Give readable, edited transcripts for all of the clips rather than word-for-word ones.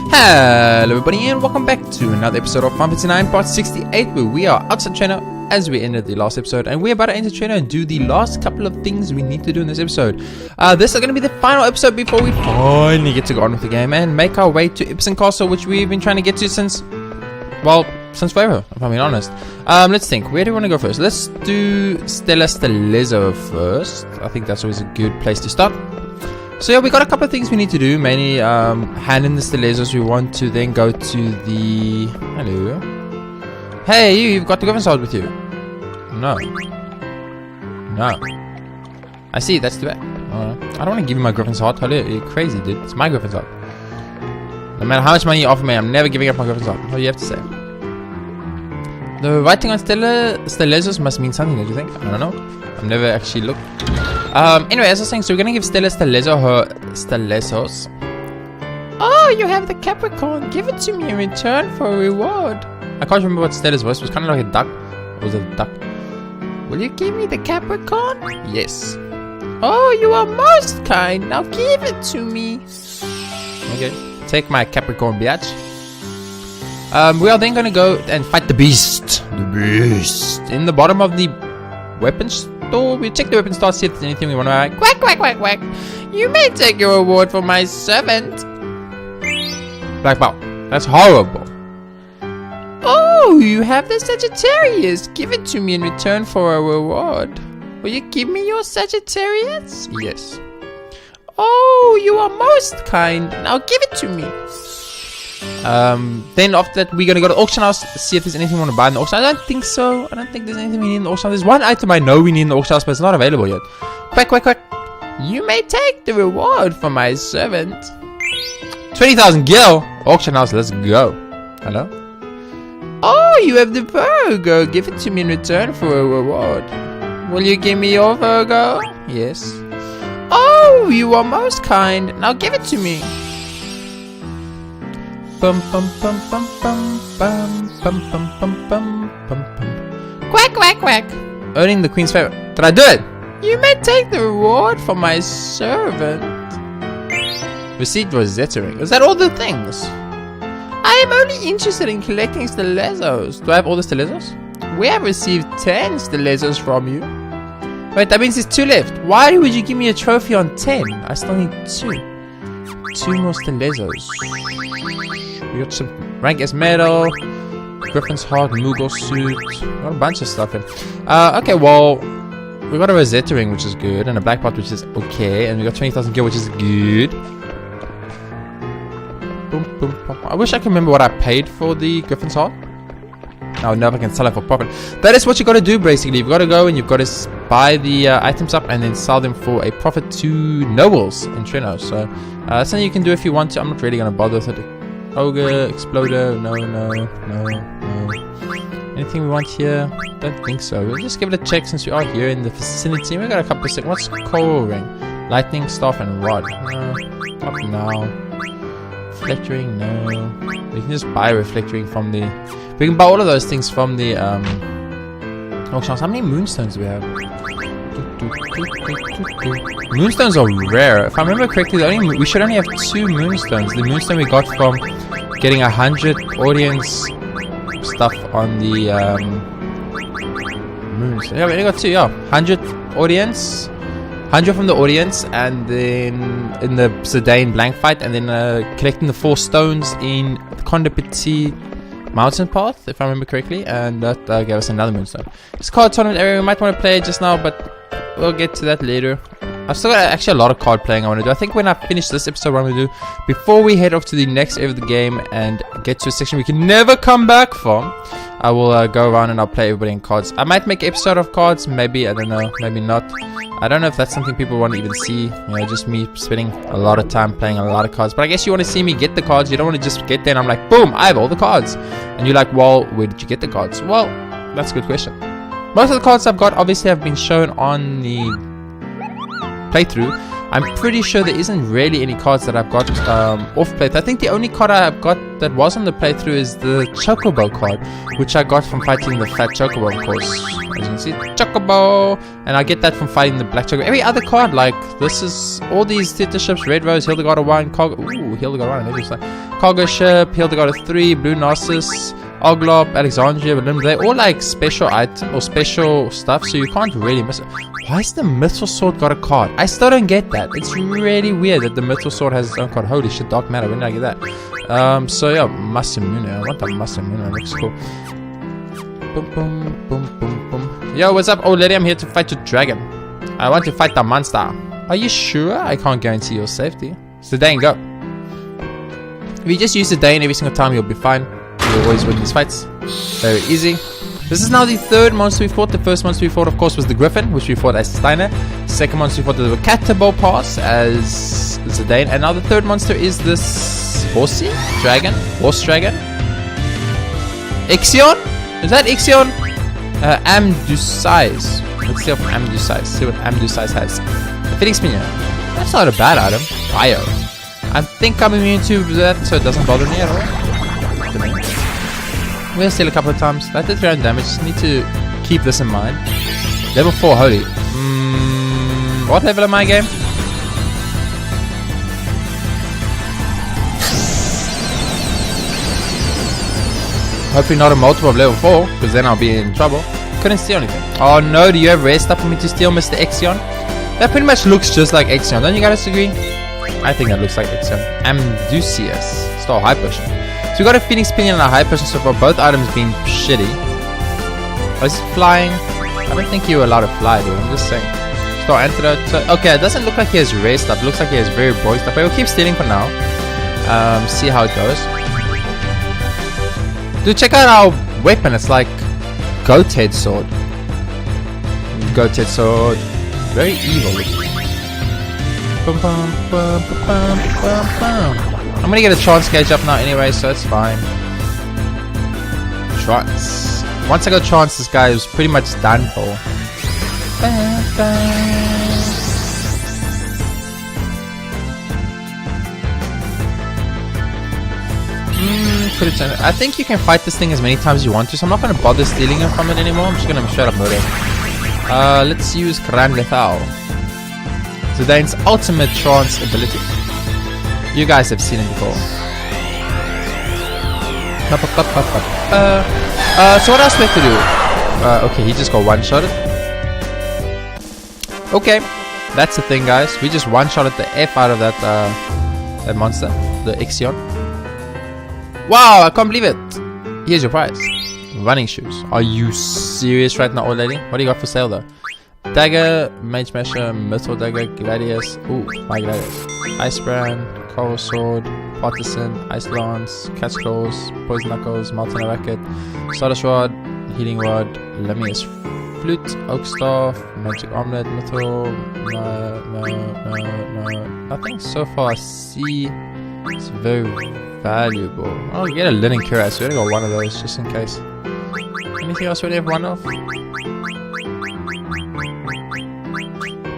Hello everybody and welcome back to another episode of Farm 59 part 68, where we are outside trainer as we ended the last episode, and we're about to enter trainer and do the last couple of things we need to do in this episode. This is going to be the final episode before we finally get to go on with the game and make our way to Epsom Castle, which we've been trying to get to since forever, if I'm being honest. Let's think, where do we want to go first? Let's do Stella Stellezzo first. I think that's always a good place to start. So yeah, we got a couple of things we need to do. Mainly hand in the Stellezzos. We want to then go to the... Hello. Hey, you've got the Corbin Swart with you. No. I see, that's too bad. I don't want to give you my Corbin Swart. You're crazy, dude. It's my Corbin Swart. No matter how much money you offer me, I'm never giving up my Corbin Swart. What do you have to say? The writing on Stellezzos must mean something, don't you think? I don't know. I've never actually looked. Anyway, as I was saying, so we're gonna give Stella Stellezzo her Stellezzos. Oh, you have the Capricorn. Give it to me in return for a reward. I can't remember what Stella's voice was. Kind of like a duck. Or was it a duck? Will you give me the Capricorn? Yes. Oh, you are most kind. Now give it to me. Okay. Take my Capricorn, biatch. We are then gonna go and fight the beast. The beast. In the bottom of the weapons store. We check the weapon store, see if there's anything we want to buy. Quack, quack, quack, quack. You may take your reward for my servant. Black belt. That's horrible. Oh, you have the Sagittarius. Give it to me in return for a reward. Will you give me your Sagittarius? Yes. Oh, you are most kind. Now give it to me. Then after that, we're gonna go to the auction house, see if there's anything we want to buy in the auction. I don't think so. I don't think there's anything we need in the auction house. There's one item I know we need in the auction house, but it's not available yet. Quack, quack, quack. You may take the reward for my servant. 20,000 gil. Auction house, let's go. Hello? Oh, you have the Virgo. Give it to me in return for a reward. Will you give me your Virgo? Yes. Oh, you are most kind. Now give it to me. Bum bum bum bum bum bum bum bum bum bum bum bum. Quack, quack, quack. Earning the Queen's favor. Did I do it? You may take the reward for my servant. Receipt Rosetta ring. Is that all the things? I am only interested in collecting Stellezzos. Do I have all the Stellezzos? We have received 10 Stellezzos from you. Wait, that means there's 2 left. Why would you give me a trophy on 10? I still need 2. 2 more Stellezzos. We got some rank S medal, Griffin's heart, Moogle suit, got a bunch of stuff in. Okay, well, we got a Rosetta ring, which is good, and a black pot, which is okay, and we got 20,000 gil, which is good. Boom, boom, boom. I wish I could remember what I paid for the Griffin's heart. Now I can sell it for profit. That is what you got to do, basically. You've got to go and you've got to buy the items up and then sell them for a profit to nobles in Trino. So that's something you can do if you want to. I'm not really going to bother with it. Ogre, Exploder, no. Anything we want here? Don't think so. We'll just give it a check since we are here in the vicinity. We got a couple of seconds. What's coral ring? Lightning, staff, and rod. Not now. Reflectoring, no. We can just buy a reflectoring from the... We can buy all of those things from the auction house. How many moonstones do we have? Moonstones are rare. If I remember correctly, we should only have 2 moonstones. The moonstone we got from getting 100 audience stuff on the moons. Yeah, we only got 2. Yeah, 100 audience, 100 from the audience, and then in the Zidane blank fight, and then collecting the 4 stones in the Conde Petit mountain path, if I remember correctly, and that gave us another moonstone. This card tournament area, we might want to play it just now, but we'll get to that later. I've still got actually a lot of card playing I want to do. I think when I finish this episode, what I'm going to do, before we head off to the next area of the game and get to a section we can never come back from, I will go around and I'll play everybody in cards. I might make an episode of cards, maybe, I don't know, maybe not. I don't know if that's something people want to even see. You know, just me spending a lot of time playing a lot of cards. But I guess you want to see me get the cards. You don't want to just get there and I'm like, boom, I have all the cards. And you're like, well, where did you get the cards? Well, that's a good question. Most of the cards I've got obviously have been shown on the playthrough. I'm pretty sure there isn't really any cards that I've got off playthrough. I think the only card I've got that was on the playthrough is the Chocobo card, which I got from fighting the Fat Chocobo, of course. As you can see, Chocobo! And I get that from fighting the Black Chocobo. Every other card, like, this is all these theater ships: Red Rose, Hildegard of 1, Cargo. Ooh, Hildegard of 1, Cargo Ship, Hildegard of 3, Blue Narcissus, Oglop, Alexandria, Berlin. They're all like special item or special stuff, so you can't really miss it. Why is the Mythal Sword got a card? I still don't get that. It's really weird that the Mythal Sword has its own card. Holy shit, Dark Matter. When did I get that? So yeah, Maximun. I want that Maximun. It looks cool. Boom, boom, boom, boom, boom. Yo, what's up, old lady? I'm here to fight your dragon. I want to fight the monster. Are you sure? I can't guarantee your safety. Zidane, go. If you just use Zidane every single time, you'll be fine. You'll always win these fights. Very easy. This is now the third monster we fought. The first monster we fought, of course, was the Griffin, which we fought as Steiner. Second monster we fought the Catable Pass as Zidane. And now the third monster is this horsey? Dragon? Horse dragon? Ixion? Is that Ixion? Amdusize. Let's see if Amdusize. See what Amdusize has. The Phoenix Pinion. That's not a bad item. Bio. I think I'm immune to that, so it doesn't bother me at all. We'll steal a couple of times. That did 300 damage. Just need to keep this in mind. Level 4, holy. What level am I, game? Hopefully not a multiple of level 4, because then I'll be in trouble. Couldn't steal anything. Oh no, do you have rare stuff for me to steal, Mr. Ixion? That pretty much looks just like Ixion. Don't you guys agree? I think that looks like Ixion. Amdusias. Still high potion. So we got a Phoenix Pinion and a high potion so far, both items being shitty. Oh, is it flying? I don't think you're allowed to fly, dude. I'm just saying. Star Antidote. Okay, it doesn't look like he has rare stuff. It looks like he has very boy stuff. But we'll keep stealing for now. See how it goes. Dude, check out our weapon. It's like Goat Head Sword. Goat Head Sword. Very evil. Bum, bum, bum, bum, bum, bum. I'm gonna get a chance gauge up now anyway, so it's fine. Chance. Once I got chance, this guy was pretty much done for. Could have changed. I think you can fight this thing as many times as you want to, so I'm not gonna bother stealing it from it anymore. I'm just gonna straight up murder it. Let's use Crime Lethal. Zidane's ultimate trance ability. You guys have seen it before. So what else do we have to do? Okay, he just got one-shotted. Okay, that's the thing, guys. We just one-shotted the F out of that that monster, the Ixion. Wow, I can't believe it. Here's your prize. Running shoes. Are you serious right now, old lady? What do you got for sale though? Dagger, Mage Smasher, Mythal Dagger, Gladius. Ooh, my Gladius. Ice Brand, Coral Sword, Partisan, Ice Lance, Cat's Claws, Poison Knuckles, Molten Racket, Stardust Rod, Healing Rod, Lemius Flute, Oak Staff, Magic Omelette, Mythal. No. Nothing so far I see. It's very valuable. Oh, get a Linen Cuirass. We only got one of those just in case. Anything else we have one of?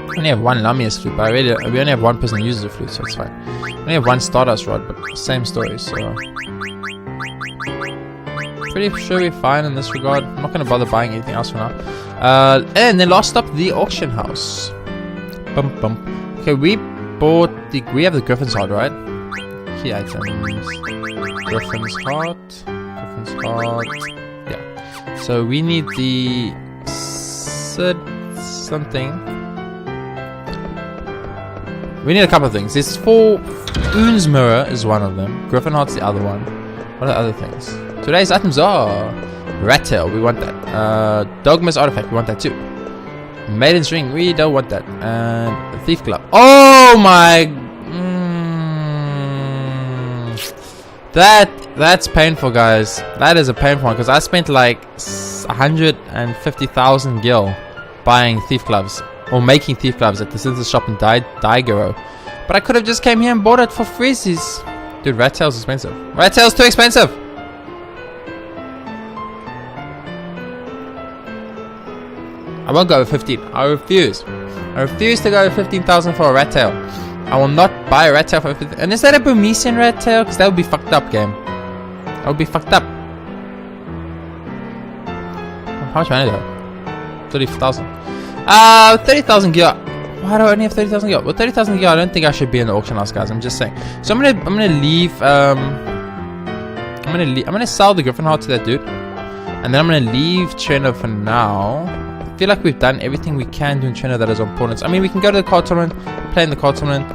We only have one Lamius flute, but we only have one person who uses the flute, so it's fine. We only have one Stardust Rod, but same story, so pretty sure we're fine in this regard. I'm not going to bother buying anything else for now. And then last up, the auction house. Okay, we have the Griffin's Heart, right? Key items. Griffin's Heart. Yeah. So we need the something. We need a couple of things. There's 4. Oon's Mirror is one of them. Griffin Heart's the other one. What are the other things? Today's items are Rat Tail, we want that. Dogma's Artifact, we want that too. Maiden's Ring, we don't want that. And Thief Glove. Oh my! That's painful, guys. That is a painful one because I spent like 150,000 gil buying Thief Gloves. Or making Thief Gloves at the Scissors Shop in Daigoro. But I could have just came here and bought it for freezies. Dude, Rat Tail's expensive. Rat Tail's too expensive! I won't go over 15. I refuse. I refuse to go 15,000 for a rat tail. I will not buy a rat tail for 15,000. And is that a Burmesian rat tail? Because that would be fucked up, game. That would be fucked up. How much money though? 30,000. 30,000 gear. Why do I only have 30,000 gear? Well, 30,000 gear, I don't think I should be in the auction house, guys. I'm just saying. So I'm gonna leave. I'm gonna sell the Griffin heart to that dude, and then I'm gonna leave trainer for now. I feel like we've done everything we can do in trainer that is important. I mean, we can go to the card tournament, play in the card tournament,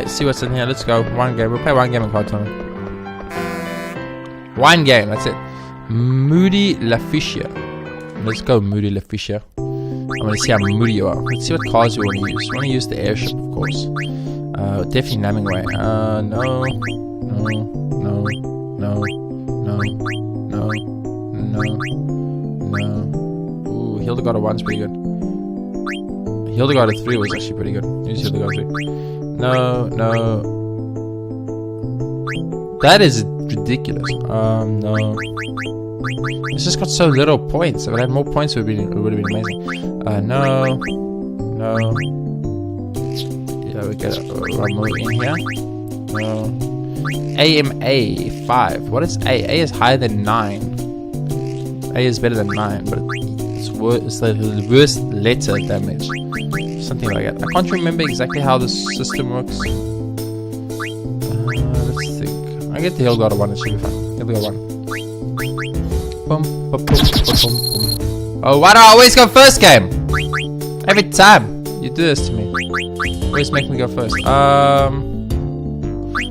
see what's in here. Let's go. One game. We'll play one game in card tournament. One game. That's it. Moody Laficia. Let's go, Moody Laficia. I'm gonna see how moody you are. Let's see what cards we want to use. We want to use the airship, of course. Definitely Namingway. No. Ooh, Hildegard 1's pretty good. Hildegard 3 was actually pretty good. Use Hildegard 3. No. That is ridiculous. No. It's just got so little points. If it had more points, it would have been amazing. No. Yeah, we get Ramu in here. No. AMA 5. What is A? A is higher than 9. A is better than 9, but it's the worst letter damage. Something like that. I can't remember exactly how the system works. Let's think. I get the Hildegard 1, it should be fine. Hildegard 1. Oh, why do I always go first game? Every time you do this to me. Always make me go first.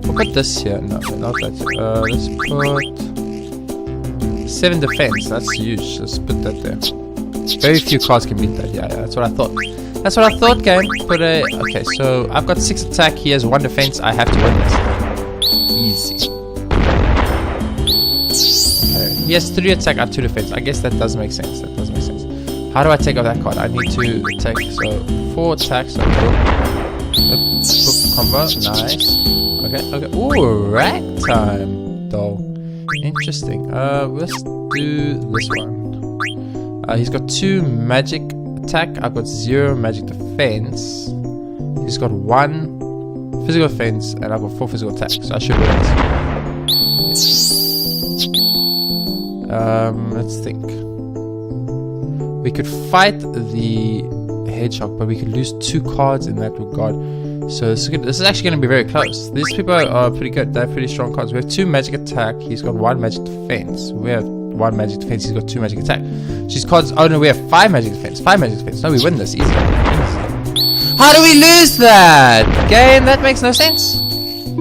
We'll put this here. No, not that. Let's put 7 defense. That's huge. Let's put that there. Very few cards can beat that. Yeah, that's what I thought. That's what I thought, game. Okay, so I've got 6 attack. He has 1 defense. I have to win this. Easy. Okay. He has 3 attack. I have 2 defense. I guess that does make sense. How do I take off that card? I need to attack. So 4 attacks. So combo. Nice. Okay. Ooh, rack time, though. Interesting. Let's do this one. He's got 2 magic attack. I've got 0 magic defense. He's got 1 physical defense, and I've got 4 physical attacks. So I should win this. Let's think. We could fight the hedgehog, but we could lose 2 cards in that regard. So this is actually going to be very close. These people are pretty good. They have pretty strong cards. We have 2 magic attack. He's got 1 magic defense. We have 1 magic defense. He's got 2 magic attack. She's cards. Oh no, we have 5 magic defense. 5 magic defense. No, we win this easy. How do we lose that? Game, that makes no sense.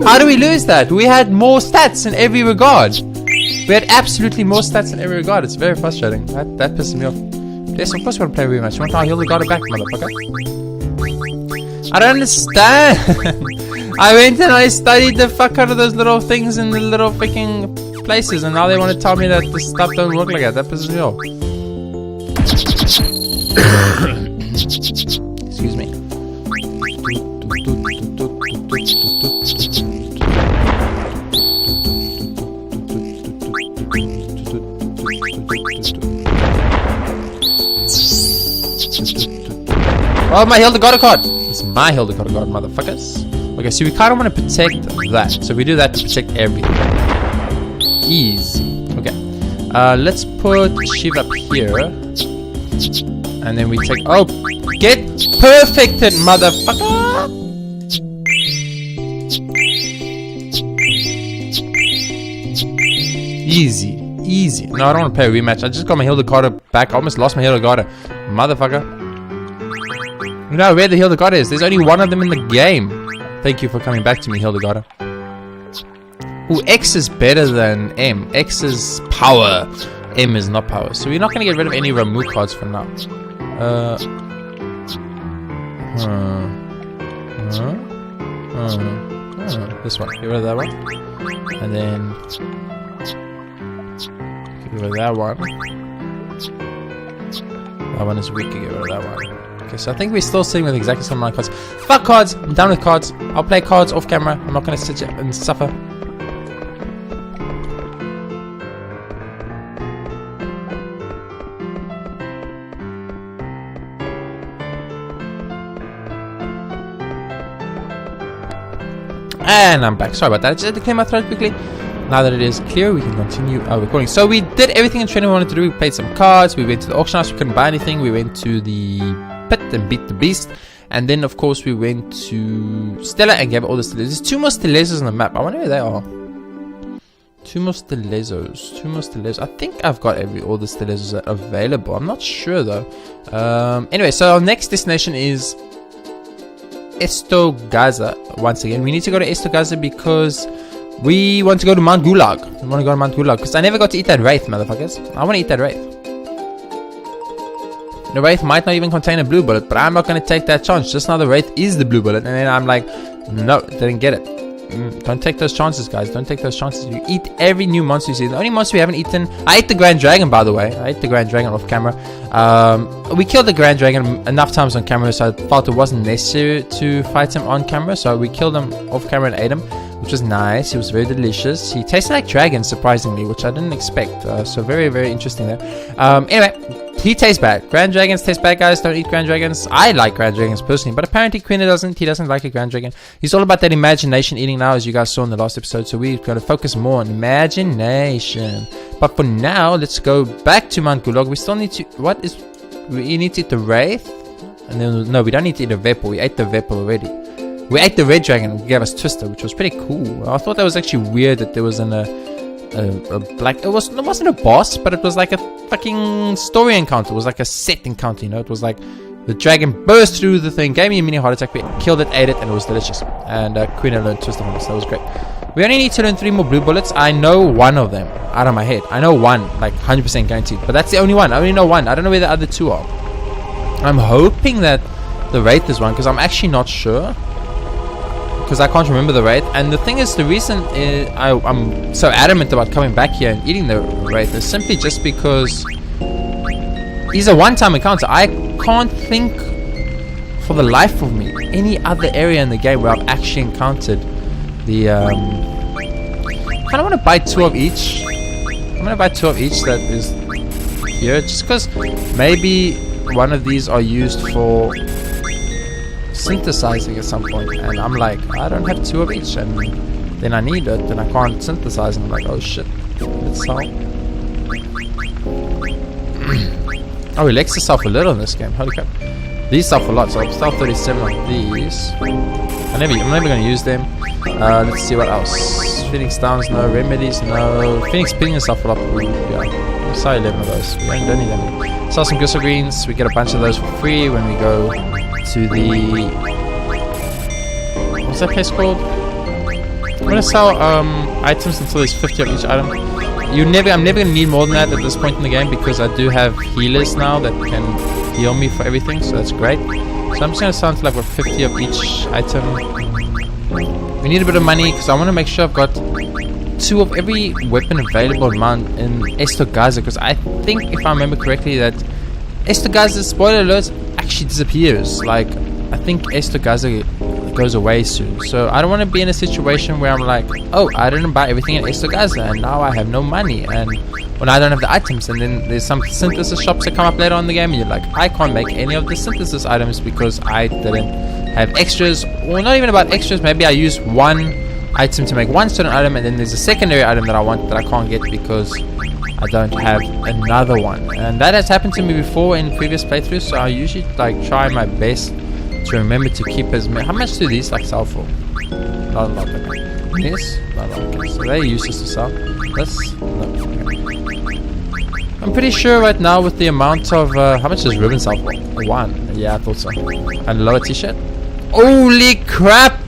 How do we lose that? We had more stats in every regard. We had absolutely more stats in every regard. It's very frustrating. That pisses me off. Yes, of course we want to play a rematch. You want to heal the guard back, motherfucker. I don't understand. I went and I studied the fuck out of those little things in the little freaking places, and now they want to tell me that this stuff don't work like that. That pisses me off. Excuse me. Oh, my Hildegard card! It's my Hildegard card, motherfuckers. Okay, so we kind of want to protect that. So we do that to protect everything. Easy. Okay. Let's put Shiv up here. And then we take... Oh! Get perfected, motherfucker! Easy. Easy. No, I don't want to play a rematch. I just got my Hildegard back. I almost lost my Hildegard. Motherfucker. You know where the Hildegard is. There's only 1 of them in the game. Thank you for coming back to me, Hildegard. Ooh, X is better than M. X is power. M is not power. So we're not going to get rid of any Ramu cards for now. This one. Get rid of that one. And then... get rid of that one. That one is weak. Get rid of that one. Okay, so I think we're still sitting with exactly some amount of cards. Fuck cards! I'm done with cards. I'll play cards off camera. I'm not going to sit and suffer. And I'm back. Sorry about that. I just had to clear my throat quickly. Now that it is clear, we can continue our recording. So we did everything in training we wanted to do. We played some cards. We went to the auction house. We couldn't buy anything. We went to the pit and beat the beast. And then, of course, we went to Stella and gave all the Stelezos. There's 2 more Stelezos on the map. I wonder where they are. 2 more Stelezos. 2 more Stelezos. I think I've got all the Stelezos available. I'm not sure, though. Anyway, so our next destination is Estogaza. Once again, we need to go to Estogaza because we want to go to Mount Gulag. We want to go to Mount Gulag because I never got to eat that wraith, motherfuckers. I want to eat that wraith. The wraith might not even contain a blue bullet, but I'm not going to take that chance. Just now the wraith is the blue bullet, and then I'm like, no, didn't get it. Don't take those chances, guys. Don't take those chances. You eat every new monster you see. The only monster we haven't eaten, I ate the Grand Dragon, by the way. I ate the Grand Dragon off camera. We killed the Grand Dragon enough times on camera, so I felt it wasn't necessary to fight him on camera. So we killed him off camera and ate him, which was nice. He was very delicious. He tasted like dragon, surprisingly, which I didn't expect. So very, very interesting there. Anyway, he tastes bad. Grand Dragons taste bad, guys. Don't eat Grand Dragons. I like Grand Dragons personally, but apparently Quinn doesn't. He doesn't like a Grand Dragon. He's all about that imagination eating now, as you guys saw in the last episode. So we've got to focus more on imagination. But for now, let's go back to Mount Gulag. We still need to... We need to eat the Wraith? And then, no, we don't need to eat the Vepel. We ate the Vepel already. We ate the Red Dragon. It gave us Twister, which was pretty cool. I thought that was actually weird that there was a black... It wasn't a boss, but it was like a fucking story encounter. It was like a set encounter, you know. It was like the dragon burst through the thing, gave me a mini heart attack, we killed it, ate it, and it was delicious. And Queen learned Twister from us. That was great. We only need to learn 3 more blue bullets. I know 1 of them out of my head. I know 1, like 100% guaranteed. But that's the only one. I only know 1. I don't know where the other 2 are. I'm hoping that the Wraith is 1, because I'm actually not sure. Because I can't remember the Wraith. And the thing is, the reason I'm so adamant about coming back here and eating the Wraith is simply just because he's a one-time encounter. I can't think for the life of me any other area in the game where I've actually encountered the I kind of want to buy 2 of each. I'm going to buy 2 of each that is here, just because maybe one of these are used for synthesizing at some point, and I'm like, I don't have 2 of each, and then I need it, and I can't synthesize, and I'm like, oh shit, let's sell. Oh, he likes to sell for little in this game, holy crap. These sell for a lot, so I'll sell 37 of these. I'm never going to use them. Let's see what else. Phoenix Downs, no. Remedies, no. Phoenix Pinion sell for a lot. Yeah, sell 11 of those. We don't need them. Sell some Gristle Greens. We get a bunch of those for free when we go to the... What's that place called? I'm going to sell items until there's 50 of each item. I'm never going to need more than that at this point in the game, because I do have healers now that can heal me for everything, so that's great. So I'm just going to sell until like 50 of each item. We need a bit of money because I want to make sure I've got 2 of every weapon available in Estogaza, because I think, if I remember correctly, that Estogaza, spoiler alert, actually disappears. Like, I think Estogaza goes away soon, so I don't want to be in a situation where I'm like, oh, I didn't buy everything in Estogaza and now I have no money, and when I don't have the items, and then there's some synthesis shops that come up later on in the game and you're like, I can't make any of the synthesis items because I didn't have extras, or not even about extras, maybe I use 1 item to make 1 certain item, and then there's a secondary item that I want that I can't get because I don't have another one. And that has happened to me before in previous playthroughs, so I usually like try my best to remember to keep as many. How much do these like sell for? Not a lot. Okay. This? Not a lot. Okay. So they're useless to sell. This? No. Okay. I'm pretty sure right now with the amount of how much does ribbon sell for? 1. Yeah, I thought so. And lower t-shirt. Holy crap!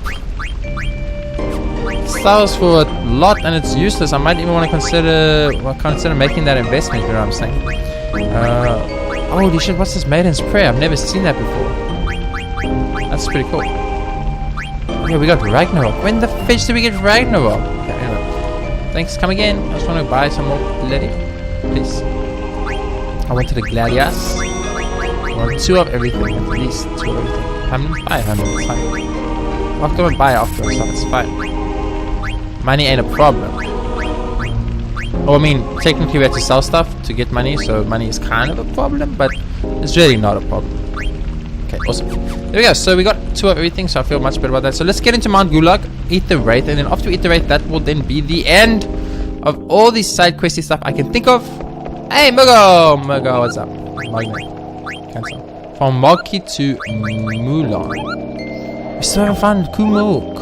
It sells for a lot and it's useless. I might even want to consider making that investment. You know what I'm saying? Holy shit! What's this Maiden's Prayer? I've never seen that before. That's pretty cool. Yeah, we got Ragnarok. When the fish did we get Ragnarok? Okay, anyway. Thanks, come again. I just want to buy some more bloody, please. I went to the Gladius. I want 2 of everything, at least 2 of everything. I'm gonna buy 100, it's fine. I'll have to buy after stuff, it's fine. Money ain't a problem. Well, I mean, technically we have to sell stuff to get money, so money is kind of a problem, but it's really not a problem. Okay, awesome. There we go. So we got 2 of everything, so I feel much better about that. So let's get into Mount Gulag. eat the Wraith, and then after we eat the Wraith, that will then be the end of all these side questy stuff I can think of. Hey, Murgo! Murgo, what's up? Magnet. Cancel. From Moki to Mulan. We're still having fun. Kumo?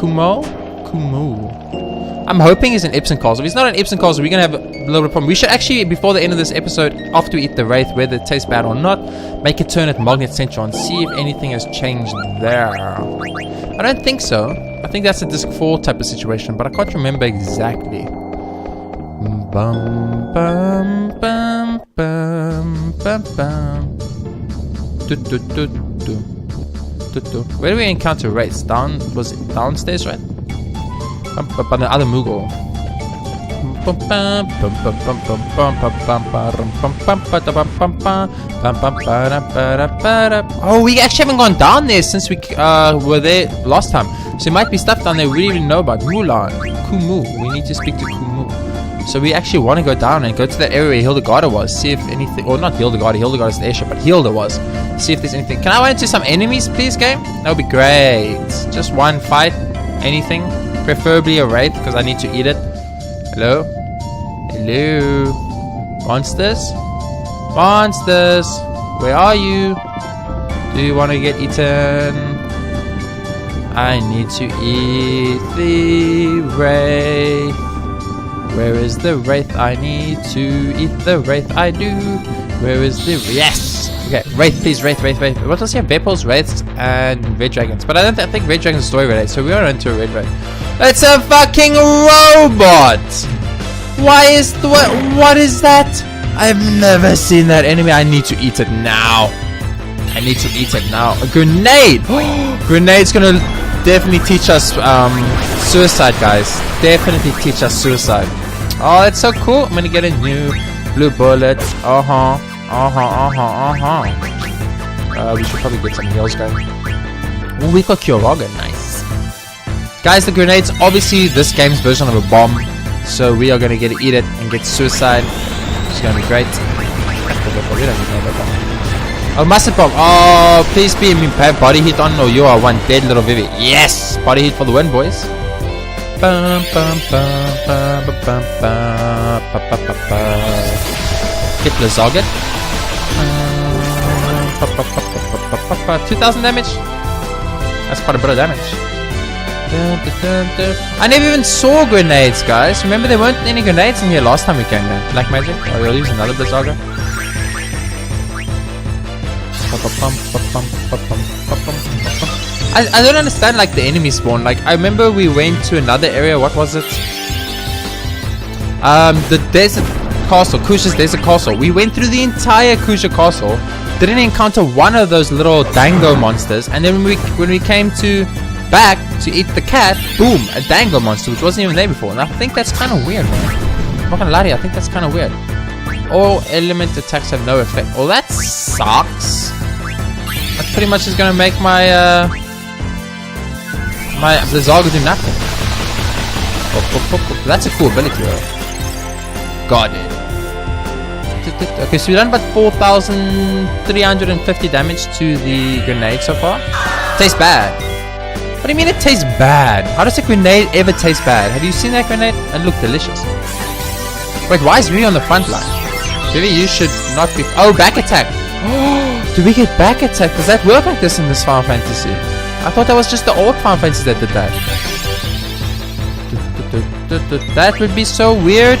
I'm hoping he's an Epson Castle. If he's not an Epson Castle, we're going to have a little bit of problem. We should actually, before the end of this episode, after we eat the Wraith, whether it tastes bad or not, make a turn at Magnet Central and see if anything has changed there. I don't think so. I think that's a disc 4 type of situation, but I can't remember exactly. Bum, bum, bum, bum, bum, bum. Where do we encounter Wraiths? Was it downstairs, right? By the other Moogle. Oh, we actually haven't gone down there since we were there last time. So there might be stuff down there we didn't even know about. Mulan, Kumu. We need to speak to Kumu. So we actually want to go down and go to that area where Hildegarda was. See if anything, or not Hildegarda. Hildegarda is the airship, but Hilda was. See if there's anything. Can I run into some enemies, please, game? That would be great. Just one fight. Anything. Preferably a Wraith, because I need to eat it. Hello? Hello? Monsters? Monsters! Where are you? Do you want to get eaten? I need to eat the Wraith. Where is the Wraith? I need to eat the Wraith. I do. Where is the... Yes! Okay, Wraith, please. Wraith. What else here? Hippauls Race and Red Dragons. But I think Red Dragons is story related, so we are into a Red Wraith. It's a fucking robot! Why is the... What is that? I've never seen that enemy. I need to eat it now. I need to eat it now. A grenade! Grenade's gonna definitely teach us suicide, guys. Definitely teach us suicide. Oh, that's so cool. I'm gonna get a new blue bullet. We should probably get some heals going. Oh, we got Kyoraga. Nice. Guys, the grenade's obviously this game's version of a bomb. So we are gonna get to eat it and get suicide. It's gonna be great. Oh, massive bomb. Oh, please be me body hit on, or you are one dead little Vivi. Yes! Body hit for the win, boys. Get Blizzaget. 2000 damage. That's quite a bit of damage. I never even saw grenades, guys. Remember, there weren't any grenades in here last time we came down. Black magic. Oh, we'll use another Blizzager. I don't understand, like, the enemy spawn. Like, I remember we went to another area. What was it? The desert castle, Kusha's desert castle. We went through the entire Kusha castle, didn't encounter one of those little dango monsters, and then when we came back to eat the cat, boom, a dango monster which wasn't even there before. And I think that's kind of weird, man. I'm not gonna lie to you, I think that's kind of weird. All element attacks have no effect. Well, that sucks. That pretty much is gonna make my my Blizzaga do nothing. That's a cool ability, though. Got it. Okay, so we've done about 4,350 damage to the grenade so far. Tastes bad. What do you mean it tastes bad? How does a grenade ever taste bad? Have you seen that grenade? It looked delicious. Wait, why is Vivi on the front line? Vivi, you should not be... Oh, back attack. Oh, do we get back attack? Does that work like this in this Final Fantasy? I thought that was just the old Final Fantasy that did that. That would be so weird.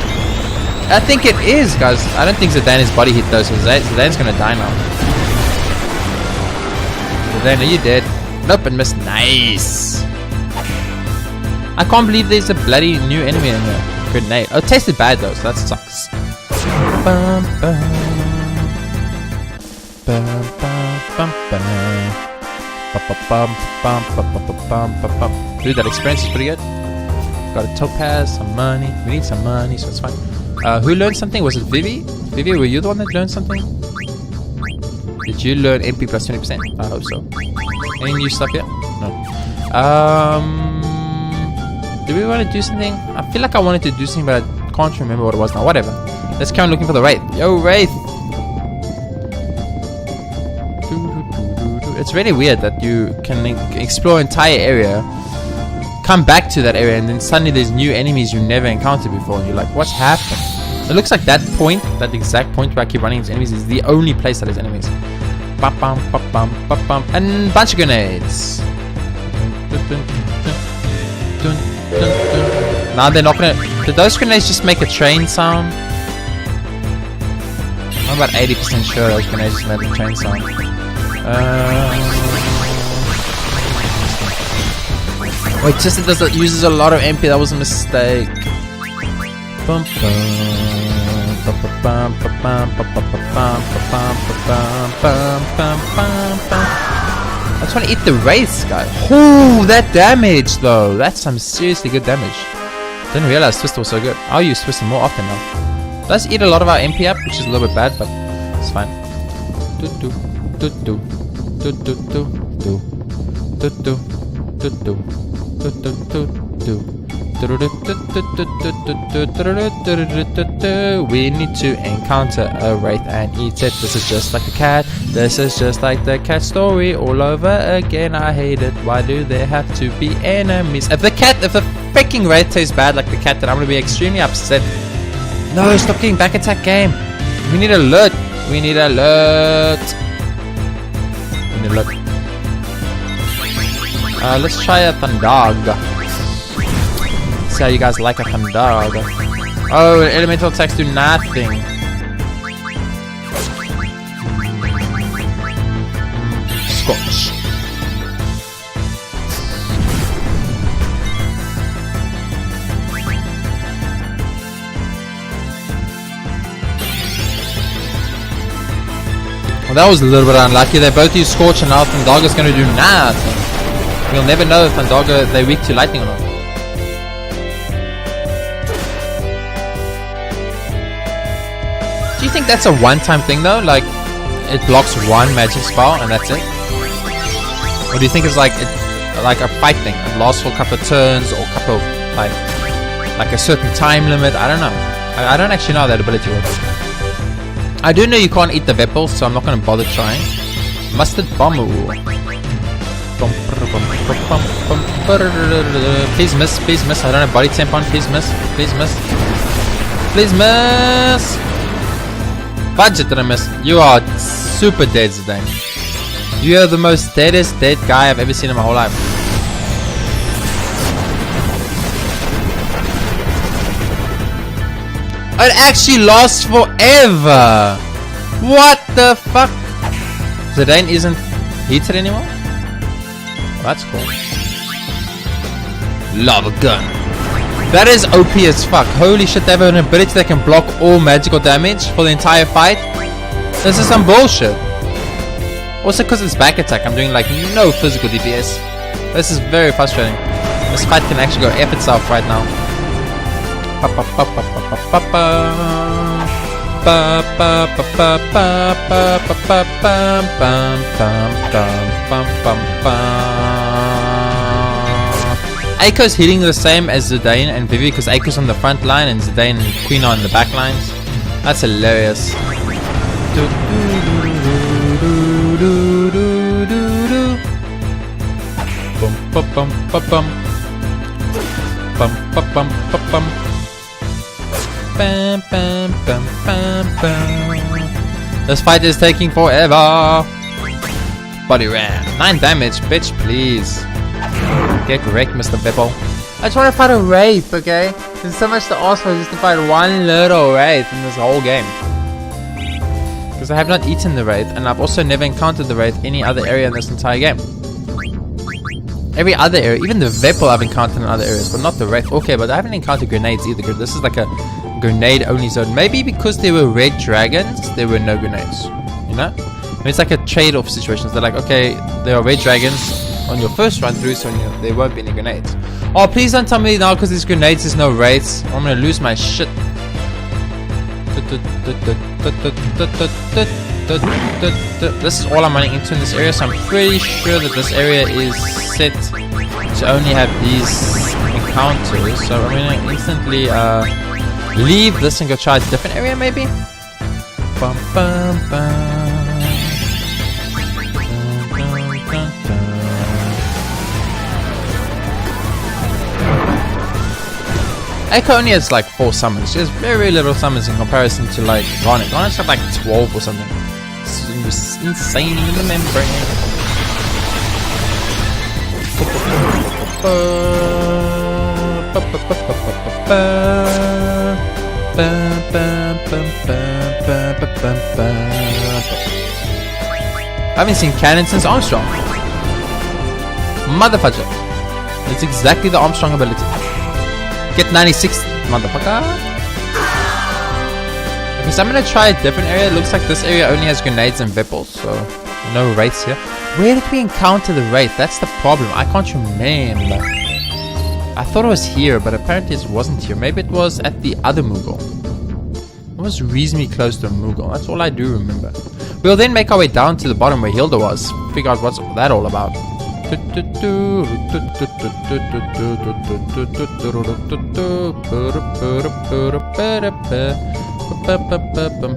I think it is, guys. I don't think Zidane is body hit though, so Zidane's gonna die now. Zidane, are you dead? Nope, and missed. Nice. I can't believe there's a bloody new enemy in here. Grenade. Oh, it tasted bad though, so that sucks. Dude, that experience is pretty good. Got a topaz, some money. We need some money, so it's fine. Who learned something? Was it Vivi? Vivi, were you the one that learned something? Did you learn MP plus 20%? I hope so. Any new stuff yet? No. Do we want to do something? I feel like I wanted to do something, but I can't remember what it was now. Whatever. Let's carry on looking for the Wraith. Yo, Wraith! It's really weird that you can explore an entire area, come back to that area and then suddenly there's new enemies you never encountered before and you're like, what's happened? It looks like that point, that exact point where I keep running into enemies is the only place that has enemies. Ba-bum, ba-bum, ba-bum, and bunch of grenades. Now they're not gonna... Did those grenades just make a train sound? I'm about 80% sure those grenades just made a train sound. Wait, just it uses a lot of MP. That was a mistake. I just want to eat the race, guy. Oh, that damage though. That's some seriously good damage. Didn't realize Twister was so good. I'll use Twister more often now. Does eat a lot of our MP up, which is a little bit bad, but it's fine. We need to encounter a wraith and eat it. This is just like a cat. This is just like the cat story all over again. I hate it. Why do there have to be enemies? If the freaking wraith tastes bad like the cat, then I'm gonna be extremely upset. No, stop getting back attack, game. We need alert. We need alert. We need alert. Let's try a Thundog. See how you guys like a Thundog. Oh, elemental attacks do nothing. Scorch. Well, that was a little bit unlucky. They both use Scorch and now Thundog is going to do nothing. You'll never know if Thundog they're weak to lightning or not. Do you think that's a one-time thing though? Like, it blocks one magic spell and that's it? Or do you think it's like a fight thing? It lasts for a couple of turns or a couple of, like a certain time limit? I don't know. I don't actually know how that ability works. I do know you can't eat the Hippauls, so I'm not going to bother trying. Mustard Bomb. Please miss, please miss. I don't have body temp on. Please miss, please miss. Please miss. Budget that I missed. You are super dead, Zidane. You are the most deadest dead guy I've ever seen in my whole life. It actually lasts forever. What the fuck? Zidane isn't heated anymore? Oh, that's cool. Lava gun. That is OP as fuck. Holy shit, they have an ability that can block all magical damage for the entire fight. This is some bullshit. Also, because it's back attack, I'm doing like no physical DPS. This is very frustrating. This fight can actually go F itself right now. Aiko's hitting the same as Zidane and Vivi because Aiko's on the front line and Zidane and Queen are on the back lines. That's hilarious. This fight is taking forever. Body ram. 9 damage, bitch, please. Get wrecked, Mr. Hippauls. I just want to fight a wraith, okay? There's so much to ask for just to fight one little wraith in this whole game. Because I have not eaten the wraith, and I've also never encountered the wraith any other area in this entire game. Every other area, even the Hippauls I've encountered in other areas, but not the wraith. Okay, but I haven't encountered grenades either. This is like a grenade only zone. Maybe because there were red dragons, there were no grenades. You know? I mean, it's like a trade-off situation. They're like, okay, there are red dragons on your first run through, so there won't be any grenades. Oh, please don't tell me now because there's grenades, there's no wraiths. I'm gonna lose my shit. This is all I'm running into in this area, so I'm pretty sure that this area is set to only have these encounters. So I'm gonna instantly leave this and go try a different area, maybe. Bum, bum, bum. Echo only has like 4 summons. She has very little summons in comparison to like Garnet. Garnet's got like 12 or something. It's insane in the membrane. I haven't seen Cannon since Armstrong. Motherfucker. It's exactly the Armstrong ability. Get 96, motherfucker. Okay, so I'm gonna try a different area. It looks like this area only has grenades and Hippauls, so no wraiths here. Where did we encounter the wraith? That's the problem. I can't remember. I thought it was here, but apparently it wasn't here. Maybe it was at the other Moogle. It was reasonably close to a Moogle. That's all I do remember. We'll then make our way down to the bottom where Hilda was. Figure out what's that all about.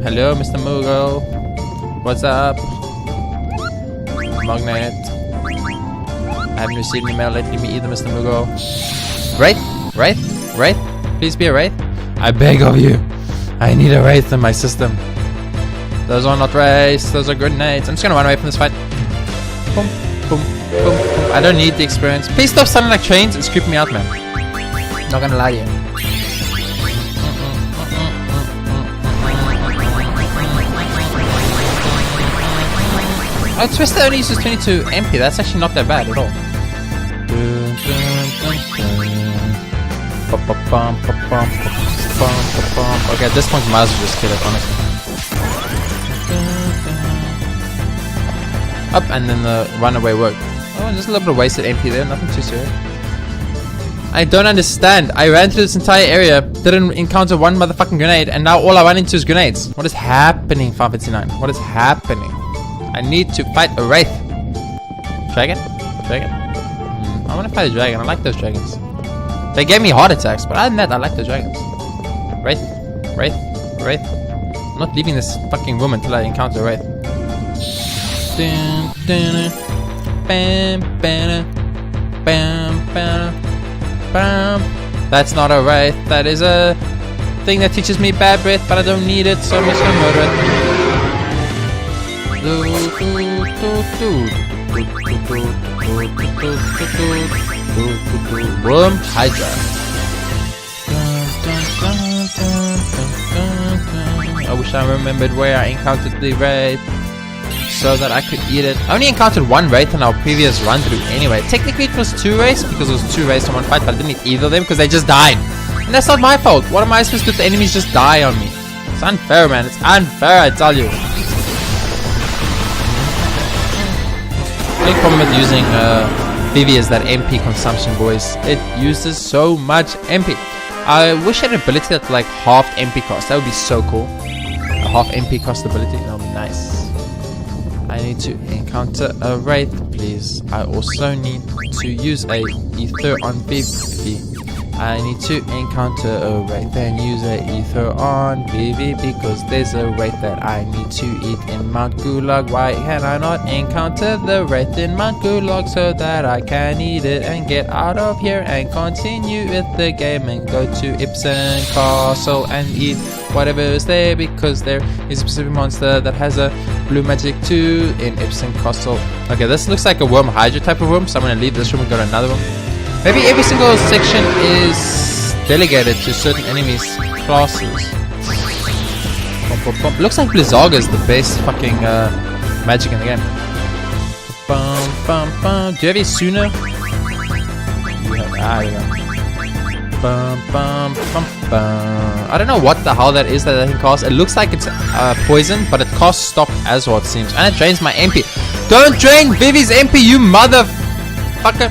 Hello, Mr. Moogle. What's up? Magnet. I haven't received any mail lately, me either, Mr. Moogle. Wraith? Wraith? Wraith? Please be a Wraith. I beg of you. I need a Wraith in my system. Those are not Wraiths, those are grenades. I'm just gonna run away from this fight. Boom, boom, boom, boom. I don't need the experience. Please stop sounding like trains. It's creeping me out, man. Not gonna lie to you. Oh, Twister only uses 22 MP. That's actually not that bad at all. Okay, at this point, might as well just kill it, honestly. Up, and then the runaway worked. Oh, just a little bit of wasted MP there. Nothing too serious. I don't understand. I ran through this entire area, didn't encounter one motherfucking grenade, and now all I run into is grenades. What is happening, 559? What is happening? I need to fight a Wraith. Dragon? Dragon? I want to fight a dragon. I like those dragons. They gave me heart attacks, but other than that, I like the dragons. Wraith? Wraith? Wraith? I'm not leaving this fucking room until I encounter a Wraith. That's not a Wraith. That is a thing that teaches me bad breath, but I don't need it, so I'm just gonna murder it. Worm Hydra. I wish I remembered where I encountered the Wraith so that I could eat it. I only encountered one Wraith in our previous run through anyway. Technically it was 2 Wraiths because it was 2 Wraiths in one fight, but I didn't eat either of them because they just died. And that's not my fault. What am I supposed to do if the enemies just die on me? It's unfair, man. It's unfair, I tell you. The only problem with using Vivi is that MP consumption, boys. It uses so much MP. I wish I had an ability that like half MP cost. That would be so cool. A half MP cost ability. That would be nice. I need to encounter a Wraith, please. I also need to use a ether on Vivi. I need to encounter a Wraith and use a ether on Vivi because there's a Wraith that I need to eat in Mount Gulag. Why can I not encounter the Wraith in Mount Gulag so that I can eat it and get out of here and continue with the game and go to Ipsen Castle and eat whatever is there because there is a specific monster that has a blue magic too in Ipsen Castle. Okay, this looks like a Worm Hydra type of room, so I'm going to leave this room and go to another room. Maybe every single section is delegated to certain enemies' classes. Looks like Blizzaga is the best fucking magic in the game. Do you have a sooner? You go. I don't know what the hell that is that I can cast. It looks like it's poison, but it casts stop as well, it seems. And it drains my MP. Don't drain Vivi's MP, you motherfucker!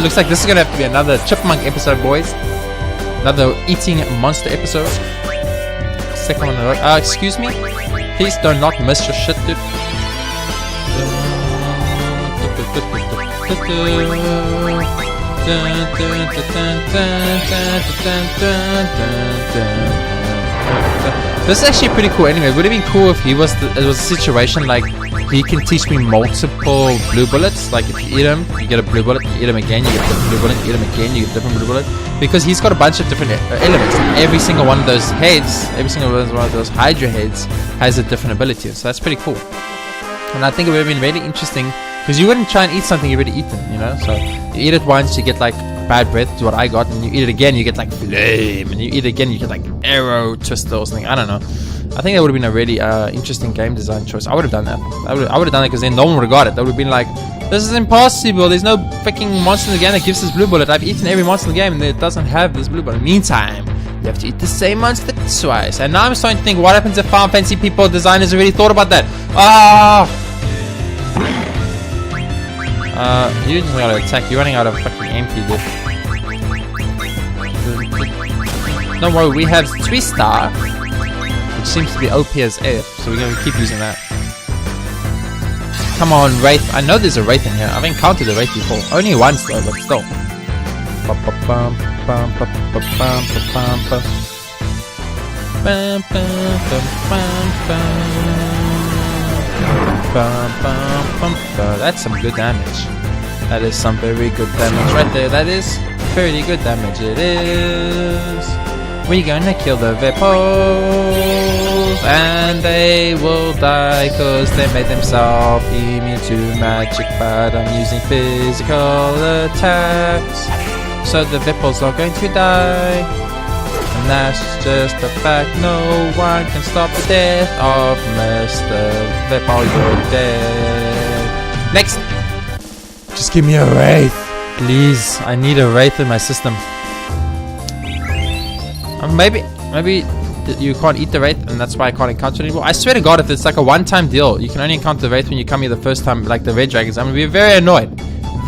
Looks like this is gonna have to be another chipmunk episode, boys. Another eating monster episode. Second one in a row. Excuse me? Please do not miss your shit, dude. This is actually pretty cool anyway. It would have been cool if it was a situation like he can teach me multiple blue bullets. Like if you eat him, you get a blue bullet. You eat him again, you get a different blue bullet. You eat him again, you get a different blue bullet. Because he's got a bunch of different elements. Every single one of those heads, every single one of those Hydra heads has a different ability. So that's pretty cool. And I think it would have been really interesting because you wouldn't try and eat something you've already eaten, you know. So you eat it once, you get like bad breath, is what I got, and you eat it again, you get like flame, and you eat it again, you get like arrow twister or something. I don't know. I think that would have been a really interesting game design choice. I would have done that. I would have done it because then no one would have got it. That would have been like, this is impossible. There's no freaking monster in the game that gives this blue bullet. I've eaten every monster in the game and it doesn't have this blue bullet. Meantime, you have to eat the same monster twice. And now I'm starting to think, what happens if Final Fantasy people, designers already thought about that? You just gotta attack. You're running out of fucking MP, dude. Don't worry, we have 3-star, which seems to be OP as F, so we're gonna keep using that. Come on, Wraith. I know there's a Wraith in here. I've encountered a Wraith before. Only once though, but still. That's some good damage. That is some very good damage right there. That is pretty good damage. It is. We're gonna kill the Hippauls and they will die because they made themselves immune to magic, but I'm using physical attacks, so the Hippauls are going to die. And that's just a fact. No one can stop the death of Mr. Hippoul. You're dead. Next. Just give me a Wraith, please. I need a Wraith in my system. Maybe you can't eat the Wraith and that's why I can't encounter it anymore. I swear to God, if it's like a one-time deal, you can only encounter the Wraith when you come here the first time, like the Red Dragons, I'm gonna be very annoyed.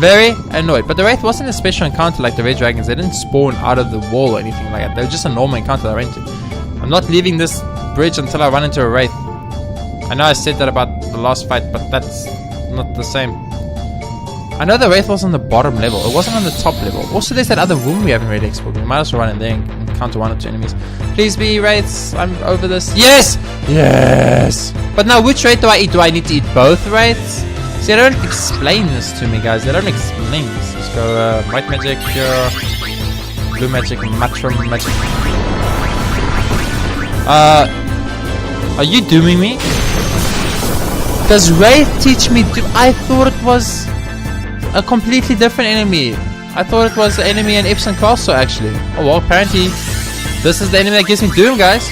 Very annoyed. But the Wraith wasn't a special encounter like the Red Dragons. They didn't spawn out of the wall or anything like that. They were just a normal encounter that I ran into. I'm not leaving this bridge until I run into a Wraith. I know I said that about the last fight, but that's not the same. I know the Wraith was on the bottom level. It wasn't on the top level. Also, there's that other room we haven't really explored. We might as well run in there and encounter 1 or 2 enemies. Please be Wraiths. I'm over this. Yes! Yes! But now, which Wraith do I eat? Do I need to eat both Wraiths? See, they don't explain this to me, guys. They don't explain this. Let's go white magic, blue magic, mushroom magic. Are you dooming me? Does Wraith teach me to... I thought it was a completely different enemy. I thought it was the enemy in Epson Castle, actually. Oh well, apparently this is the enemy that gives me Doom, guys.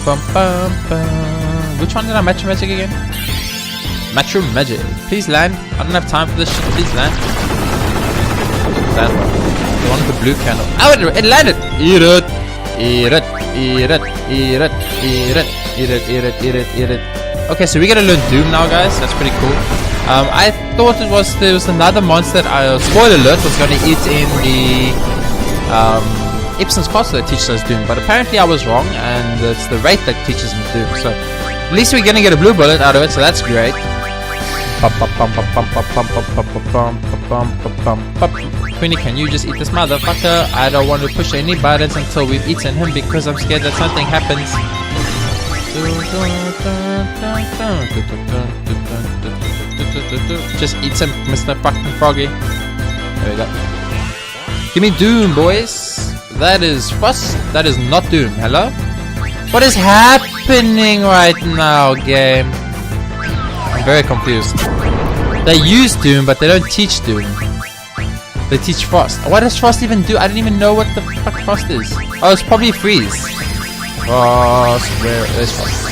Bum, bum, bum. Which one did I match magic again? Mushroom magic. Please land. I don't have time for this shit. Please land. That one. The one with the blue candle. Oh, it landed. Eat it. Eat it. Eat it. Eat it. Eat it. Eat it. Eat it. Eat it. Eat it. Okay, so we're gonna learn Doom now, guys. That's pretty cool. I thought there was another monster that spoiler alert, was gonna eat in the Epson's Castle that teaches us Doom, but apparently I was wrong, and it's the Wraith that teaches me Doom. So at least we're gonna get a blue bullet out of it, so that's great. Queenie, can you just eat this motherfucker? I don't want to push any buttons until we've eaten him because I'm scared that something happens. Just eat some, Mr. fucking Froggy. There we go. Give me Doom, boys. That is Frost. That is not Doom. Hello? What is happening right now, game? I'm very confused. They use Doom, but they don't teach Doom. They teach Frost. What does Frost even do? I don't even know what the fuck Frost is. Oh, it's probably freeze. Frost. Where is Frost?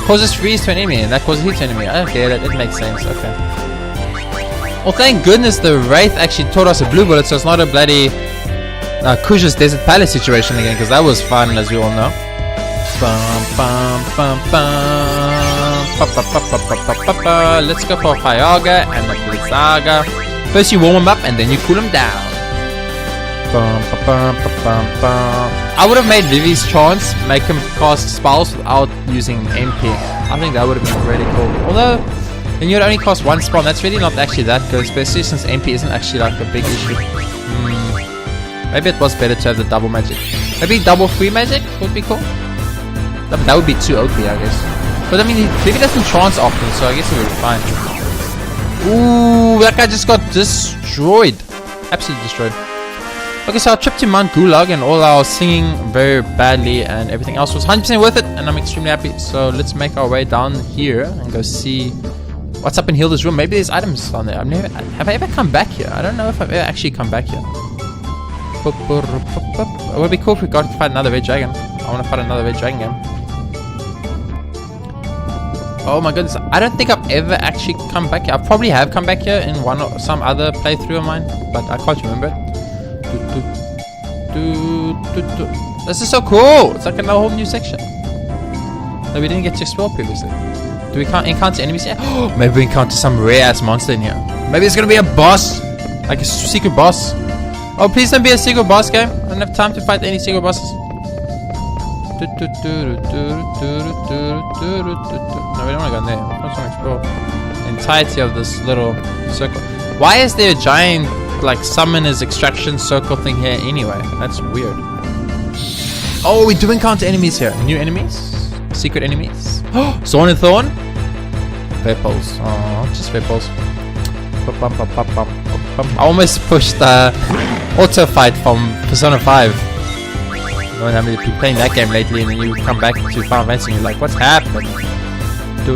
Causes freeze to an enemy, and that causes heat to an enemy. Okay, that makes sense. Okay. Well, thank goodness the Wraith actually taught us a blue bullet, so it's not a bloody Kuja's Desert Palace situation again, because that was fun, as we all know. Let's go for Fyaga and the Blizzaga. First you warm him up, and then you cool him down. I would have made Vivi's chance make him cast spells without using MP. I think that would have been really cool. Although, then you'd only cast 1 spell. That's really not actually that good, especially since MP isn't actually like a big issue. Maybe it was better to have the double magic. Maybe double free magic would be cool. That would be too OP, I guess. But I mean, he doesn't trance often, so I guess it would be fine. Ooh, that guy just got destroyed. Absolutely destroyed. Okay, so our trip to Mount Gulag and all our singing very badly and everything else was 100% worth it, and I'm extremely happy. So let's make our way down here and go see what's up in Hilda's room. Maybe there's items down there. Have I ever come back here? I don't know if I've ever actually come back here. It would be cool if we got to fight another red dragon. I want to fight another red dragon game. Oh my goodness, I don't think I've ever actually come back here. I probably have come back here in some other playthrough of mine, but I can't remember it. This is so cool! It's like a whole new section that we didn't get to explore previously. Do we encounter enemies here? Maybe we encounter some rare ass monster in here. Maybe it's gonna be a boss, like a secret boss. Oh, please don't be a secret boss game. I don't have time to fight any secret bosses. No, we don't want to go in there. I just want to explore the entirety of this little circle. Why is there a giant, like, summoner's extraction circle thing here anyway? That's weird. Oh, we do encounter enemies here. New enemies? Secret enemies? Zorn and Thorn? Hippauls. Oh, just Hippauls. I almost pushed auto fight from Persona 5. I mean, if you're playing that game lately and then you come back to Final Fantasy and you're like, what's happening? You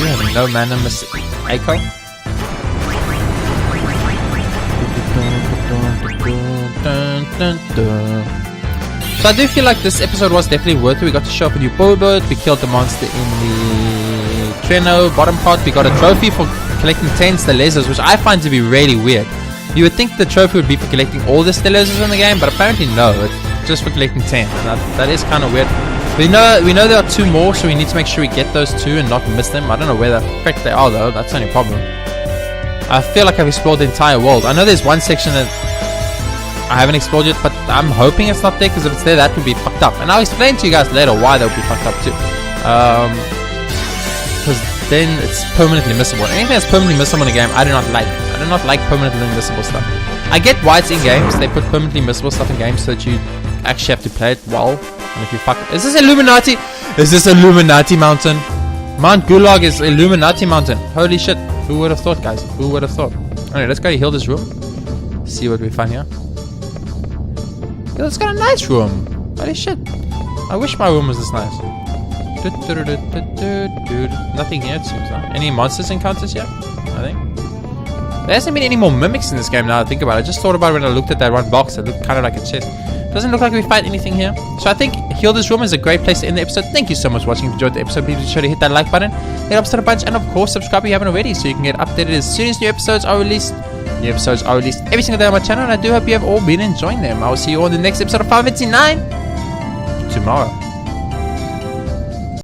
have no mana, Miss Echo. So I do feel like this episode was definitely worth it. We got to show up a new boat. We killed the monster in the Treno bottom part. We got a trophy for collecting 10 Stelezos, which I find to be really weird. You would think the trophy would be for collecting all the Stelezos in the game, but apparently no, it's just for collecting 10. And that is kind of weird. We know there are 2 more, so we need to make sure we get those 2 and not miss them. I don't know where the frick they are though, that's the only problem. I feel like I've explored the entire world. I know there's one section that I haven't explored yet, but I'm hoping it's not there, because if it's there, that would be fucked up. And I'll explain to you guys later why that would be fucked up too. Because then it's permanently missable. Anything that's permanently missable in a game, I do not like. I do not like permanently missable stuff. I get why it's in games. They put permanently missable stuff in games so that you actually have to play it well. And if you fuck... Is this Illuminati? Is this Illuminati mountain? Mount Gulag is Illuminati mountain. Holy shit. Who would have thought, guys? Who would have thought? Alright, let's go to Hilda's room. See what we find here. Hilda's got a nice room. Holy shit. I wish my room was this nice. Nothing here, it seems like. Any monsters encounters yet? I think. There hasn't been any more mimics in this game now I think about it. I just thought about it when I looked at that one box. It looked kind of like a chest. Doesn't look like we fight anything here. So I think Hilda's room is a great place to end the episode. Thank you so much for watching. If you enjoyed the episode, please be sure to hit that like button. It helps out a bunch. And of course, subscribe if you haven't already, so you can get updated as soon as new episodes are released. New episodes are released every single day on my channel. And I do hope you have all been enjoying them. I will see you all in the next episode of 559 tomorrow.